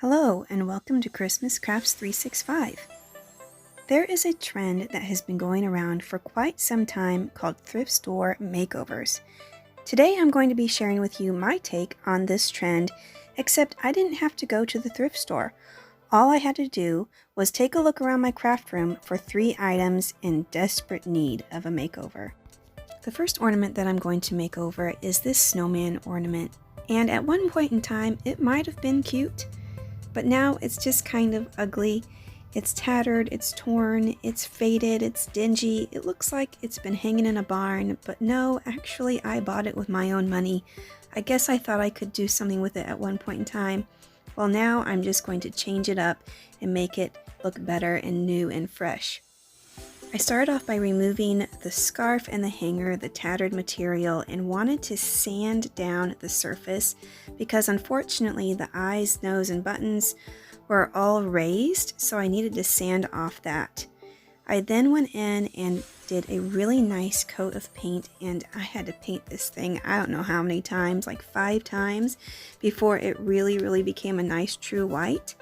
Hello and welcome to Christmas Crafts 365. There is a trend that has been going around for quite some time called thrift store makeovers. Today I'm going to be sharing with you my take on this trend, except I didn't have to go to the thrift store. All I had to do was take a look around my craft room for 3 items in desperate need of a makeover. The first ornament that I'm going to make over is this snowman ornament, and at one point in time it might have been cute. But now it's just kind of ugly. It's tattered, it's torn, it's faded, it's dingy. It looks like it's been hanging in a barn, but no, actually I bought it with my own money. I guess I thought I could do something with it at one point in time. Well, now I'm just going to change it up and make it look better and new and fresh. I started off by removing the scarf and the hanger, the tattered material, and wanted to sand down the surface because unfortunately the eyes, nose, and buttons were all raised, so I needed to sand off that. I then went in and did a really nice coat of paint, and I had to paint this thing I don't know how many times, like 5 times, before it really became a nice true white.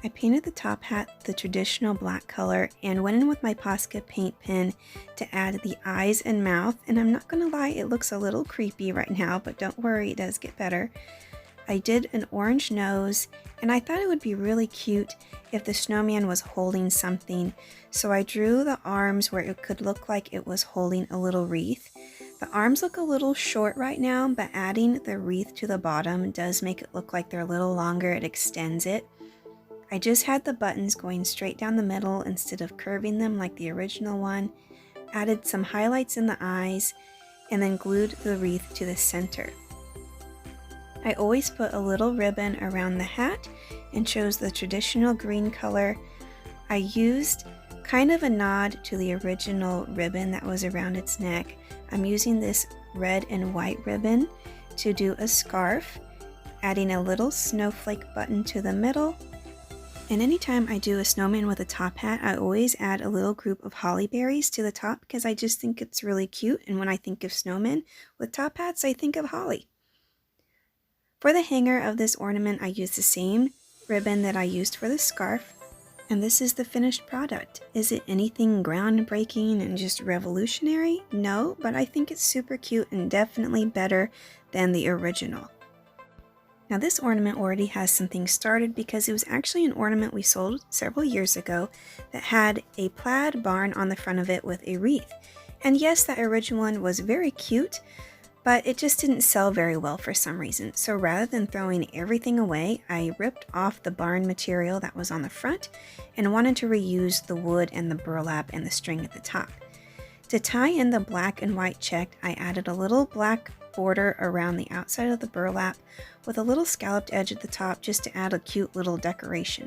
I painted the top hat the traditional black color and went in with my Posca paint pen to add the eyes and mouth, and I'm not gonna lie, it looks a little creepy right now, but don't worry, it does get better. I did an orange nose, and I thought it would be really cute if the snowman was holding something, so I drew the arms where it could look like it was holding a little wreath. The arms look a little short right now, but adding the wreath to the bottom does make it look like they're a little longer, it extends it. I just had the buttons going straight down the middle instead of curving them like the original one, added some highlights in the eyes, and then glued the wreath to the center. I always put a little ribbon around the hat and chose the traditional green color. I used kind of a nod to the original ribbon that was around its neck. I'm using this red and white ribbon to do a scarf, adding a little snowflake button to the middle. And anytime I do a snowman with a top hat, I always add a little group of holly berries to the top because I just think it's really cute, and when I think of snowmen with top hats, I think of holly. For the hanger of this ornament, I used the same ribbon that I used for the scarf, and this is the finished product. Is it anything groundbreaking and just revolutionary? No, but I think it's super cute and definitely better than the original. Now this ornament already has something started because it was actually an ornament we sold several years ago that had a plaid barn on the front of it with a wreath. And yes, that original one was very cute, but it just didn't sell very well for some reason. So rather than throwing everything away, I ripped off the barn material that was on the front and wanted to reuse the wood and the burlap and the string at the top. To tie in the black and white check, I added a little black border around the outside of the burlap with a little scalloped edge at the top just to add a cute little decoration.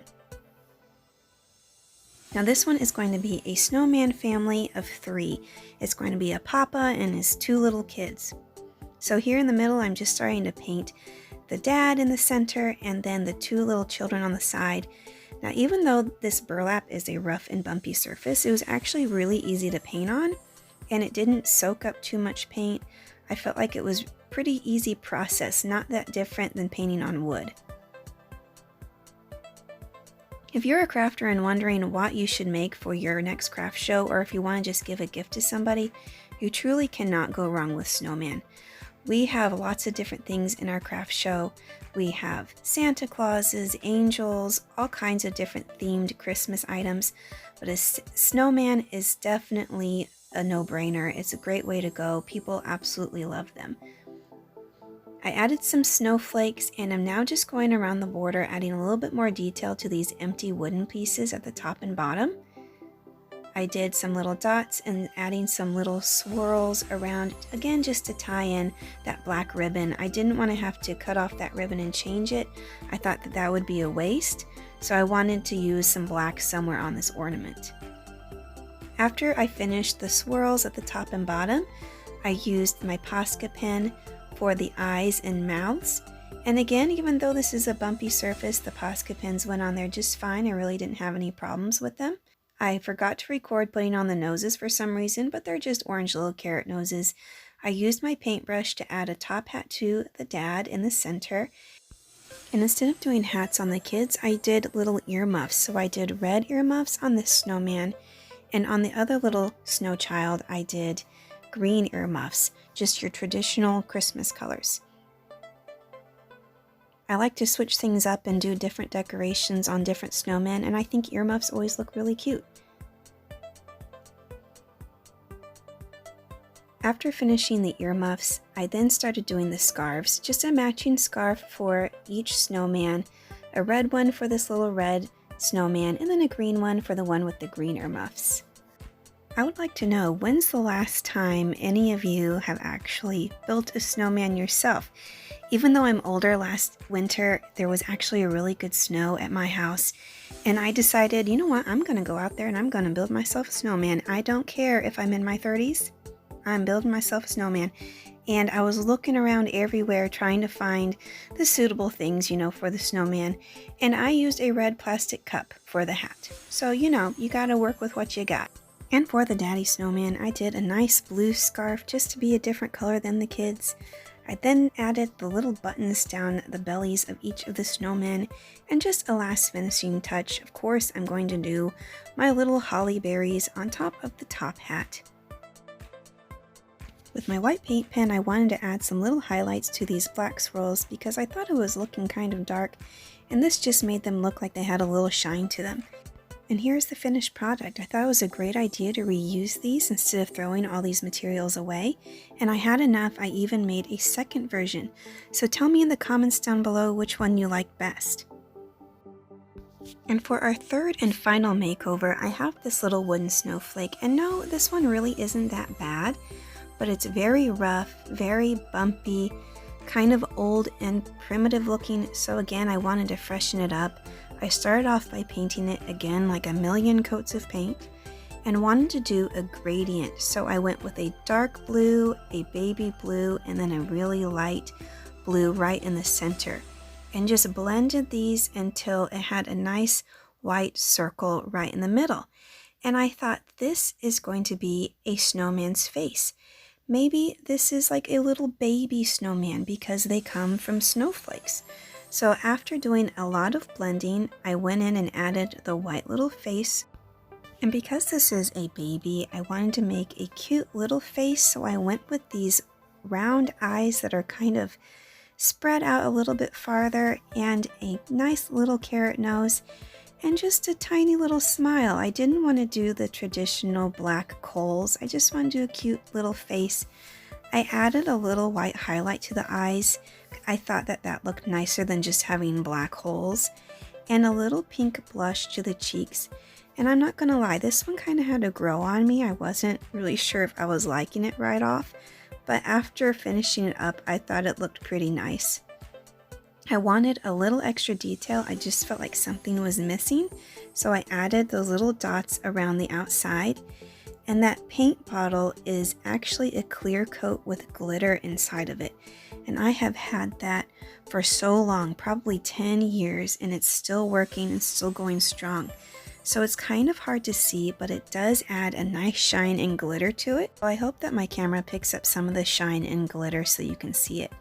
Now this one is going to be a snowman family of 3. It's going to be a papa and his 2 little kids. So here in the middle, I'm just starting to paint the dad in the center and then the 2 little children on the side. Now even though this burlap is a rough and bumpy surface, it was actually really easy to paint on, and it didn't soak up too much paint. I felt like it was pretty easy process, not that different than painting on wood. If you're a crafter and wondering what you should make for your next craft show, or if you want to just give a gift to somebody, you truly cannot go wrong with snowman. We have lots of different things in our craft show. We have Santa Clauses, angels, all kinds of different themed Christmas items, but a snowman is definitely a no-brainer. It's a great way to go. People absolutely love them. I added some snowflakes, and I'm now just going around the border, adding a little bit more detail to these empty wooden pieces at the top and bottom. I did some little dots and adding some little swirls around, again just to tie in that black ribbon. I didn't want to have to cut off that ribbon and change it. I thought that that would be a waste, so I wanted to use some black somewhere on this ornament. After I finished the swirls at the top and bottom, I used my Posca pen for the eyes and mouths. And again, even though this is a bumpy surface, the Posca pens went on there just fine. I really didn't have any problems with them. I forgot to record putting on the noses for some reason, but they're just orange little carrot noses. I used my paintbrush to add a top hat to the dad in the center. And instead of doing hats on the kids, I did little earmuffs. So I did red earmuffs on this snowman, and on the other little snow child, I did green earmuffs, just your traditional Christmas colors. I like to switch things up and do different decorations on different snowmen, and I think earmuffs always look really cute. After finishing the earmuffs, I then started doing the scarves, just a matching scarf for each snowman, a red one for this little red snowman, and then a green one for the one with the green earmuffs. I would like to know, when's the last time any of you have actually built a snowman yourself? Even though I'm older, last winter there was actually a really good snow at my house, and I decided, you know what, I'm going to go out there and I'm going to build myself a snowman. I don't care if I'm in my 30s. I'm building myself a snowman. And I was looking around everywhere trying to find the suitable things, for the snowman. And I used a red plastic cup for the hat. So, you gotta work with what you got. And for the daddy snowman, I did a nice blue scarf just to be a different color than the kids. I then added the little buttons down the bellies of each of the snowmen, and just a last finishing touch, of course, I'm going to do my little holly berries on top of the top hat. With my white paint pen, I wanted to add some little highlights to these black swirls because I thought it was looking kind of dark, and this just made them look like they had a little shine to them. And here's the finished product. I thought it was a great idea to reuse these instead of throwing all these materials away, and I had enough. I even made a second version. So tell me in the comments down below which one you liked best. And for our third and final makeover, I have this little wooden snowflake, and no, this one really isn't that bad, but it's very rough, very bumpy, kind of old and primitive looking, so again, I wanted to freshen it up. I started off by painting it again like a million coats of paint, and wanted to do a gradient, so I went with a dark blue, a baby blue, and then a really light blue right in the center, and just blended these until it had a nice white circle right in the middle. And I thought, this is going to be a snowman's face. Maybe this is like a little baby snowman because they come from snowflakes. So after doing a lot of blending, I went in and added the white little face. And because this is a baby, I wanted to make a cute little face, so I went with these round eyes that are kind of spread out a little bit farther, and a nice little carrot nose, and just a tiny little smile. I didn't want to do the traditional black coals. I just want to do a cute little face. I added a little white highlight to the eyes. I thought that looked nicer than just having black holes. And a little pink blush to the cheeks. And I'm not gonna lie, this one kind of had to grow on me. I wasn't really sure if I was liking it right off, but after finishing it up, I thought it looked pretty nice. I wanted a little extra detail. I just felt like something was missing, so I added those little dots around the outside. And that paint bottle is actually a clear coat with glitter inside of it. And I have had that for so long, probably 10 years, and it's still working and still going strong. So it's kind of hard to see, but it does add a nice shine and glitter to it. So I hope that my camera picks up some of the shine and glitter so you can see it.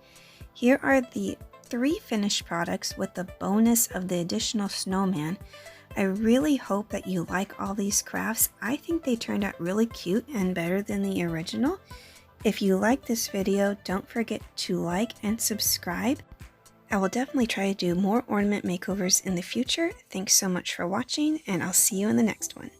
Here are the 3 finished products with the bonus of the additional snowman. I really hope that you like all these crafts. I think they turned out really cute and better than the original. If you like this video, don't forget to like and subscribe. I will definitely try to do more ornament makeovers in the future. Thanks so much for watching, and I'll see you in the next one.